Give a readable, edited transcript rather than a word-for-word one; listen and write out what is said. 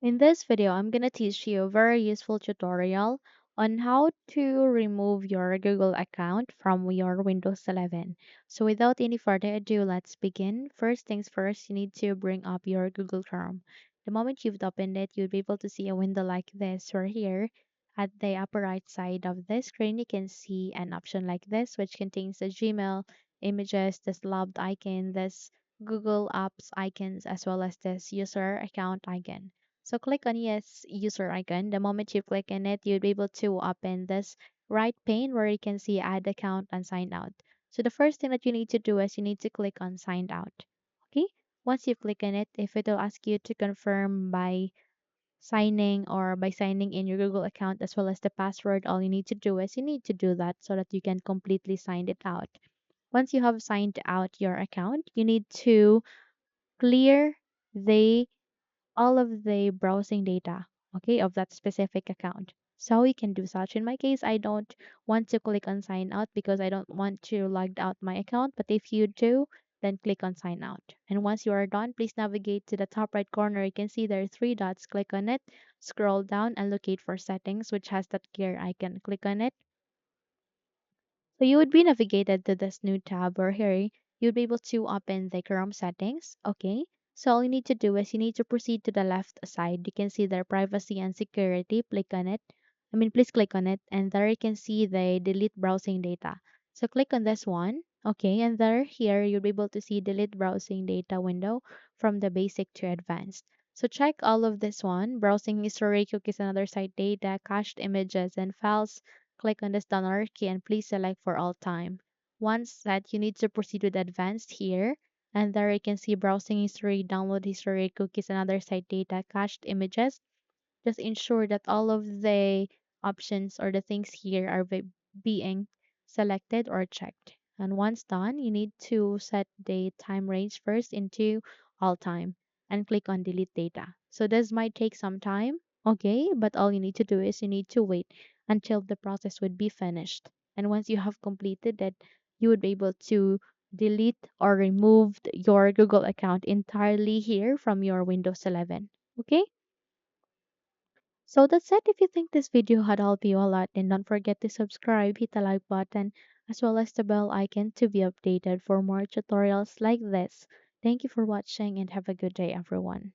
In this video, I'm going to teach you a very useful tutorial on how to remove your Google account from your Windows 11. So without any further ado, let's begin. First things first, you need to bring up your Google Chrome. The moment you've opened it, you'll be able to see a window like this. Right here at the upper right side of the screen, you can see an option like this, which contains the Gmail, images, this loved icon, this Google Apps icons, as well as this user account icon. So click on yes user icon. The moment you click on it, you'll be able to open this right pane where you can see add account and sign out. So the first thing that you need to do is you need to click on sign out. Okay? Once you click on it, if it will ask you to confirm by signing in your Google account as well as the password, all you need to do is you need to do that so that you can completely sign it out. Once you have signed out your account, you need to clear the all of the browsing data, okay, of that specific account. So you can do such. In my case, I don't want to click on sign out because I don't want to log out my account. But if you do, then click on sign out. And once you are done, please navigate to the top right corner. You can see there are three dots. Click on it, scroll down and locate for settings, which has that gear icon. Click on it. So you would be navigated to this new tab where here you'd be able to open the Chrome settings. Okay. So all you need to do is you need to proceed to the left side. You can see their privacy and security. Click on it. Please click on it. And there you can see the delete browsing data. So click on this one. Okay. And there here you'll be able to see delete browsing data window from the basic to advanced. So check all of this one, browsing history, cookies and other site data, cached images and files. Click on this dollar key and please select for all time. Once set, you need to proceed with advanced here. And there you can see browsing history, download history, cookies and other site data, cached images. Just ensure that all of the options or the things here are being selected or checked. And once done, you need to set the time range first into all time and click on delete data. So this might take some time, okay, but all you need to do is you need to wait until the process would be finished. And once you have completed it, you would be able to delete or remove your Google account entirely here from your Windows 11. Okay? So that's it. If you think this video had helped you a lot, then don't forget to subscribe, hit the like button, as well as the bell icon to be updated for more tutorials like this. Thank you for watching and have a good day, everyone.